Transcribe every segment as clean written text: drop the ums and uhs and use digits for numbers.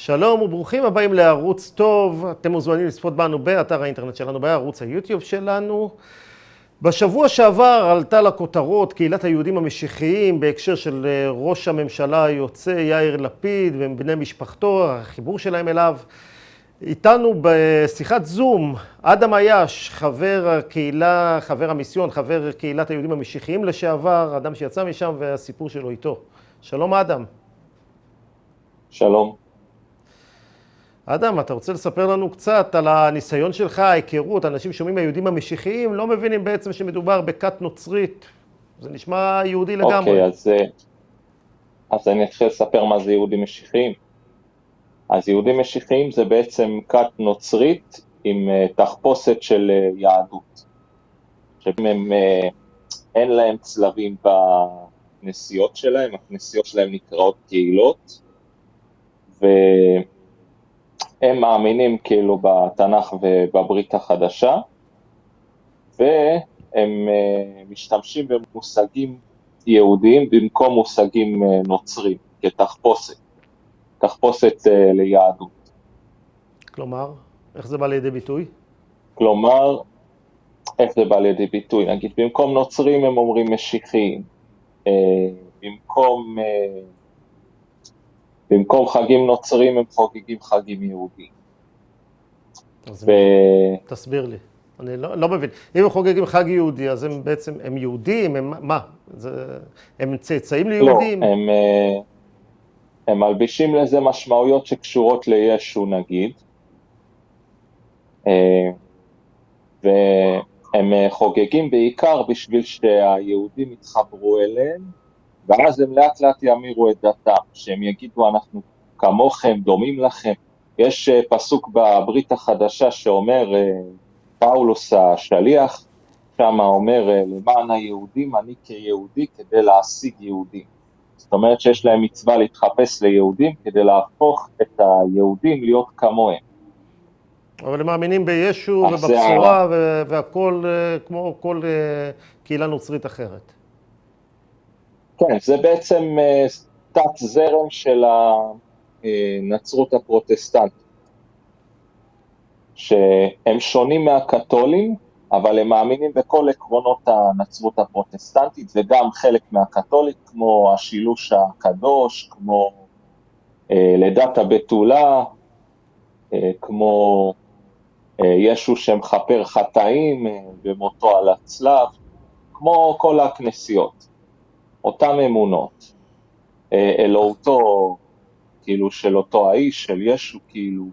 שלום וברוכים הבאים לערוץ טוב. אתם מוזמנים לצפות בנו באתר האינטרנט שלנו, בערוץ היוטיוב שלנו. בשבוע שעבר עלתה לכותרות קהילת היהודים המשיחיים בהקשר של ראש הממשלה היוצא יאיר לפיד ובני משפחתו, החיבור שלהם אליו. איתנו בשיחת זום אדם עייש, חבר הקהילה, חבר המיסיון, חבר קהילת היהודים המשיחיים לשעבר, אדם שיצא משם והסיפור שלו איתו. שלום אדם. שלום. אדם, אתה רוצה לספר לנו קצת על הניסיון שלך, ההיכרות, אנשים שומעים היהודים המשיחיים, לא מבינים בעצם שמדובר בכת נוצרית. זה נשמע יהודי לגמרי. אוקיי, אז אני אתחיל לספר מה זה יהודים משיחיים. אז יהודים משיחיים זה בעצם כת נוצרית עם תחפושת של יהדות. שהם אין להם צלבים בכנסיות שלהם, הכנסיות שלהם נקראות קהילות, הם מאמינים כאילו בתנ"ך ובברית החדשה, והם משתמשים במושגים יהודיים במקום מושגים נוצרים, כתחפושת, תחפושת ליהדות. כלומר, איך זה בא לידי ביטוי? כלומר, איך זה בא לידי ביטוי? נגיד, במקום נוצרים הם אומרים משיחיים, במקום חגים נוצרים הם חוגגים חגים יהודיים. תסביר לי, אני לא מבין. אם הם חוגגים חג יהודי, אז הם בעצם, הם יהודים, הם מה? הם צאצאים ליהודים? לא, הם מלבישים לזה משמעויות שקשורות לישו נגיד, והם חוגגים בעיקר בשביל שהיהודים יתחברו אליהם, ואז הם לאט לאט יאמירו את דתם, שהם יגידו אנחנו כמוכם, דומים לכם. יש פסוק בברית החדשה שאומר, פאולוס השליח, שם אומר, למען היהודים אני כיהודי כדי להשיג יהודים. זאת אומרת שיש להם מצווה להתחפש ליהודים כדי להפוך את היהודים להיות כמוהם. אבל הם מאמינים בישו ובבשורה והכל כמו כל קהילה נוצרית אחרת. כן, זה בעצם תת זרם של הנצרות הפרוטסטנטית, שהם שונים מהקתולים, אבל הם מאמינים בכל עקרונות הנצרות הפרוטסטנטית, וגם חלק מהקתולית, כמו השילוש הקדוש, כמו לידת הבתולה, כמו ישו שמכפר חטאים במותו על הצלב, כמו כל הכנסיות. אותם אמונות, אלוהותו, כאילו של אותו האיש, של ישו, כאילו,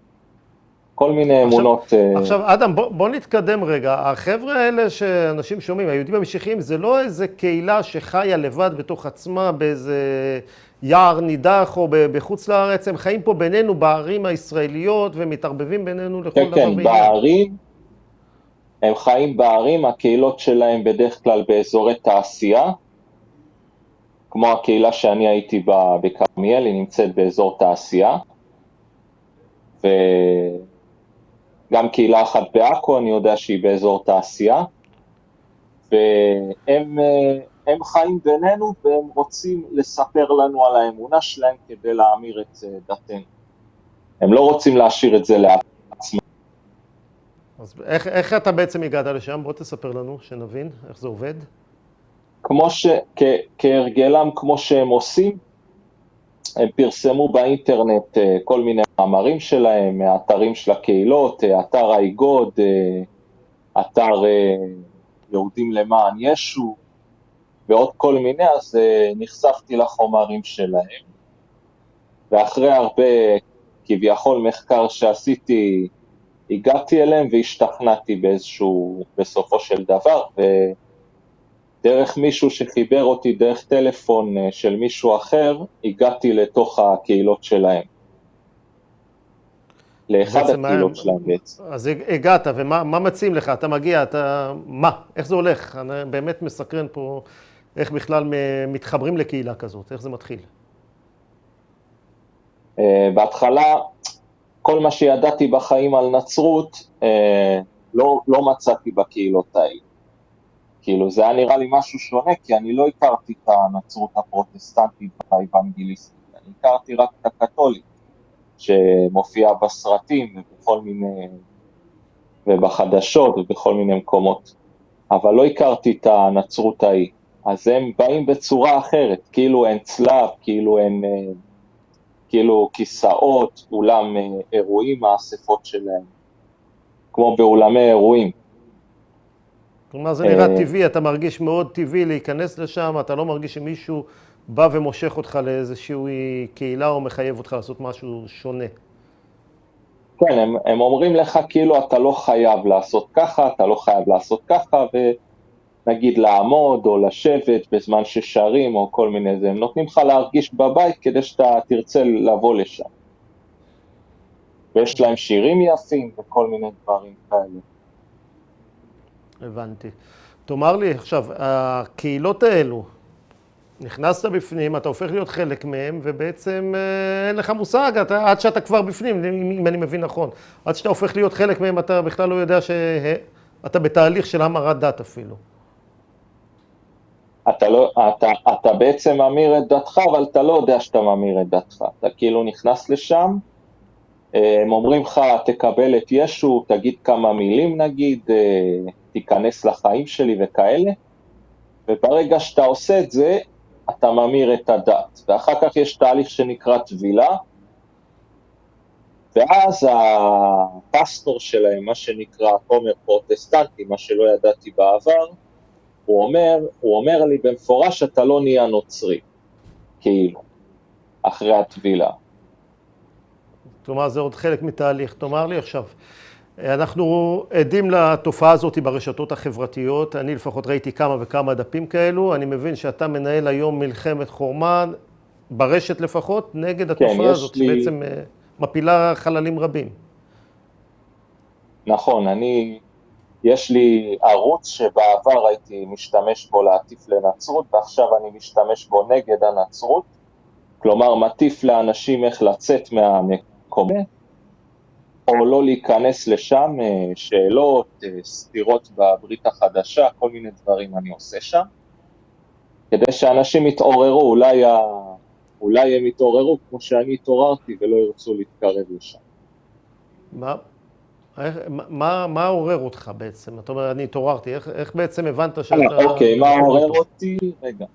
כל מיני אמונות. עכשיו, אדם, בוא נתקדם רגע. החבר'ה האלה שאנשים שומעים, היהודים המשיחיים, זה לא איזה קהילה שחיה לבד בתוך עצמה, באיזה יער נידח או בחוץ לארץ, הם חיים פה בינינו, בערים הישראליות, ומתערבבים בינינו לכל דבר ועניין. כן, בערים, הם חיים בערים, הקהילות שלהם בדרך כלל באזורי תעשייה, כמו הקהילה שאני הייתי בה בכרמיאל, היא נמצאת באזור תעשייה, וגם קהילה אחת בעכו, אני יודע שהיא באזור תעשייה, והם חיים בינינו, והם רוצים לספר לנו על האמונה שלהם כדי להאמיר את דתנו. הם לא רוצים להשאיר את זה לעצמם. אז איך אתה בעצם הגעת לשם? בוא תספר לנו, שנבין איך זה עובד. כהרגלם, כמו שהם עושים, הם פרסמו באינטרנט כל מיני מאמרים שלהם, האתרים של הקהילות, אתר האיגוד, אתר יהודים למען ישו, ועוד כל מיני, אז נחשפתי לחומרים שלהם, ואחרי הרבה כביכול מחקר שעשיתי, הגעתי אליהם והשתכנעתי באיזשהו, בסופו של דבר, דרך מישהו שחיבר אותי דרך טלפון של מישהו אחר, הגעתי לתוך הקהילות שלהם. לאחד הקהילות שלהם בעצם. אז הגעת, ומה מציעים לך? אתה מגיע, מה? איך זה הולך? אני באמת מסקרן פה איך בכלל מתחברים לקהילה כזאת, איך זה מתחיל? בהתחלה, כל מה שידעתי בחיים על נצרות, לא מצאתי בקהילות האלה. כאילו זה היה נראה לי משהו שונה, כי אני לא הכרתי את הנצרות הפרוטסטנטית והאבנגליסטית, אני הכרתי רק את הקתולית, שמופיעה בסרטים ובכל מיני, ובחדשות ובכל מיני מקומות. אבל לא הכרתי את הנצרות ההיא. אז הם באים בצורה אחרת, כאילו אין צלב, כאילו אין, כאילו כיסאות, אולם אירועים, האספות שלהם, כמו באולמי אירועים. כלומר, זה נראה טבעי, אתה מרגיש מאוד טבעי להיכנס לשם, אתה לא מרגיש שמישהו בא ומושך אותך לאיזושהי קהילה או מחייב אותך לעשות משהו שונה. כן, הם אומרים לך כאילו אתה לא חייב לעשות ככה, אתה לא חייב לעשות ככה, ונגיד לעמוד או לשבת בזמן ששרים או כל מיני זה, הם נותנים לך להרגיש בבית כדי שאתה תרצה לבוא לשם. ויש להם שירים יפים וכל מיני דברים כאלה. הבנתי. תאמר לי עכשיו, הקהילות האלו, נכנסת בפנים, אתה הופך להיות חלק מהם, ובעצם אין לך מושג, עד שאתה כבר בפנים, אם אני מבין נכון. עד שאתה הופך להיות חלק מהם, אתה בכלל לא יודע שאתה בתהליך של המרת דת אפילו. אתה בעצם ממיר את דתך, אבל אתה לא יודע שאתה ממיר את דתך. אתה כאילו נכנס לשם, הם אומרים לך, תקבל את ישו, תגיד כמה מילים נגיד, תיכנס לחיים שלי וכאלה, וברגע שאתה עושה את זה, אתה ממיר את הדת. ואחר כך יש תהליך שנקרא טבילה, ואז הפסטור שלהם, מה שנקרא כומר פרוטסטנטי, מה שלא ידעתי בעבר, הוא אומר לי במפורש, אתה לא נהיה נוצרי, כאילו, אחרי הטבילה. כלומר, זה עוד חלק מתהליך. תאמר לי עכשיו, אנחנו עדים לתופעה הזאת ברשתות החברתיות, אני לפחות ראיתי כמה וכמה דפים כאלו, אני מבין שאתה מנהל היום מלחמת חורמה, ברשת לפחות, נגד התופעה הזאת, שבעצם מפילה חללים רבים. נכון, יש לי ערוץ שבעבר הייתי משתמש בו להטיף לנצרות, ועכשיו אני משתמש בו נגד הנצרות, כלומר מטיף לאנשים איך לצאת מהמקום, או לא להיכנס לשם, שאלות, סתירות בברית החדשה, כל מיני דברים אני עושה שם, כדי שאנשים יתעוררו, אולי הם יתעוררו כמו שאני התעוררתי ולא ירצו להתקרב לשם. מה עורר אותך בעצם? אתה אומר, אני התעוררתי, איך בעצם הבנת שאתה... אוקיי, מה עורר אותי? רגע.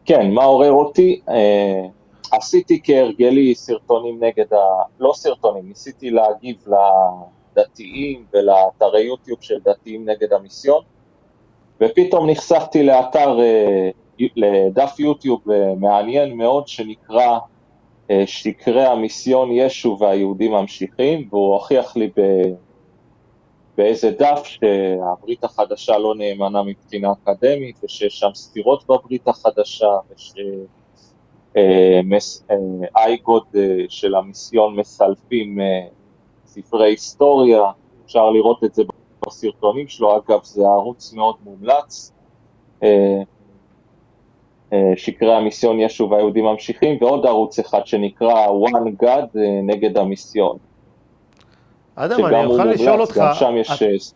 כן, מה עורר אותי? עשיתי כהרגלי סרטונים לא סרטונים, ניסיתי להגיב לדתיים ולאתרי יוטיוב של דתיים נגד המיסיון, ופתאום נחשפתי לדף יוטיוב מעניין מאוד שנקרא שקרי המיסיון ישו והיהודים ממשיכים, והוא הוכיח לי באיזה דף שהברית החדשה לא נאמנה מבחינה אקדמית, ושיש שם סתירות בברית החדשה, אייגוד של המיסיון מסלפים ספרי היסטוריה, אפשר לראות את זה בסרטונים שלו, אגב זה ערוץ מאוד מומלץ, שקרי המיסיון ישו והיהודים ממשיכים, ועוד ערוץ אחד שנקרא One God נגד המיסיון. אדם, אני אוכל לשאול אותך, גם שם יש...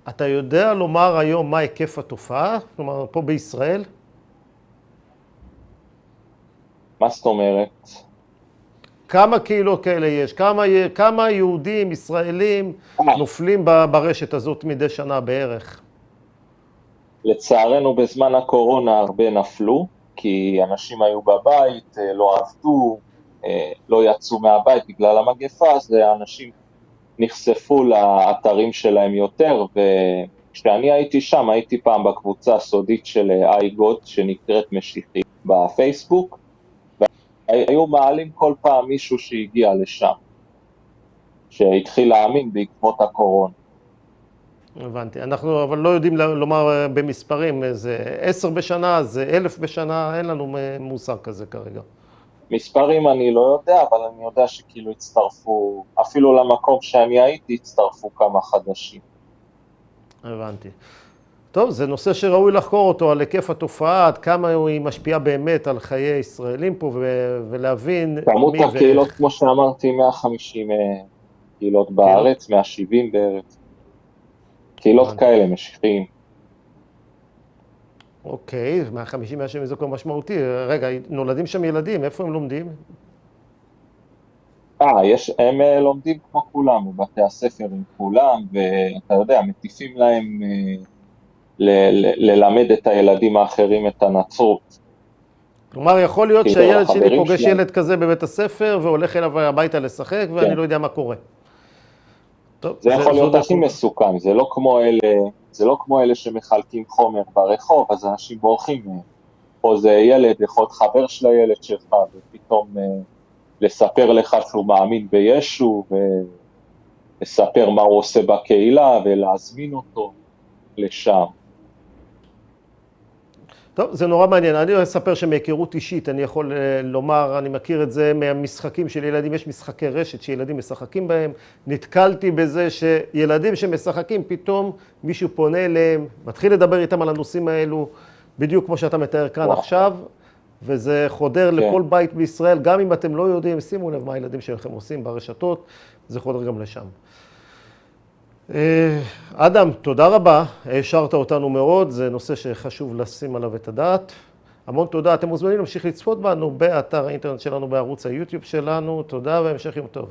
אתה יודע לומר היום מה היקף התופעה? כלומר, פה בישראל? מה זאת אומרת? כמה קהילות כאלה יש? כמה יהודים, ישראלים נופלים ברשת הזאת מדי שנה בערך? לצערנו בזמן הקורונה הרבה נפלו, כי אנשים היו בבית, לא עבדו, לא יצאו מהבית בגלל המגפה, אז אנשים נחשפו לאתרים שלהם יותר, וכשאני הייתי שם, הייתי פעם בקבוצה הסודית של אייגוד, שנקראת משיחי בפייסבוק, והיו מעלים כל פעם מישהו שהגיע לשם, שהתחיל להאמין בעקבות הקורונה. הבנתי. אנחנו אבל לא יודעים לומר במספרים, זה 10 בשנה, זה 1,000 בשנה, אין לנו מושג כזה כרגע. מספרים אני לא יודע, אבל אני יודע שכאילו הצטרפו, אפילו למקום שאני הייתי, הצטרפו כמה חדשים. הבנתי. טוב, זה נושא שראוי לחקור אותו על היקף התופעה, עד כמה היא משפיעה באמת על חיי ישראלים פה, ולהבין... כמות הקהילות, כמו שאמרתי, 150 קהילות בארץ, 170 בארץ. קהילות כאלה, משיחיים. אוקיי, 150 זה כבר משמעותי. רגע, נולדים שם ילדים, איפה הם לומדים? הם לומדים כמו כולם, בבתי הספר עם כולם, ואתה יודע, מטיפים להם ללמד את הילדים האחרים את הנצרות. כלומר, יכול להיות כאילו, שהילד שלי החברים פוגש שלהם. ילד כזה בבית הספר, והולך אליו הביתה לשחק, ואני כן. לא יודע מה קורה. טוב, זה יכול זו להיות דרך הכי מובן. מסוכן, זה לא כמו אלה שמחלקים חומר ברחוב, אז אנשים בורחים מהם. פה זה ילד, יכול להיות חבר של הילד שלך, ופתאום לספר לך שהוא מאמין בישו, ולספר מה הוא עושה בקהילה, ולהזמין אותו לשם. טוב, זה נורא מעניין. אני אספר שמהיכרות אישית, אני יכול לומר, אני מכיר את זה מהמשחקים של ילדים, יש משחקי רשת שילדים משחקים בהם. נתקלתי בזה שילדים שמשחקים, פתאום מישהו פונה אליהם, מתחיל לדבר איתם על הנושאים האלו, בדיוק כמו שאתה מתאר כאן עכשיו, וזה חודר לכל בית בישראל, גם אם אתם לא יודעים, שימו לב מה הילדים שלכם עושים ברשתות, זה חודר גם לשם. אדם, תודה רבה, השארת אותנו מאוד, זה נושא שחשוב לשים עליו את הדעת. המון תודה, אתם מוזמנים להמשיך לצפות בנו באתר האינטרנט שלנו, בערוץ היוטיוב שלנו, תודה והמשך יום טוב.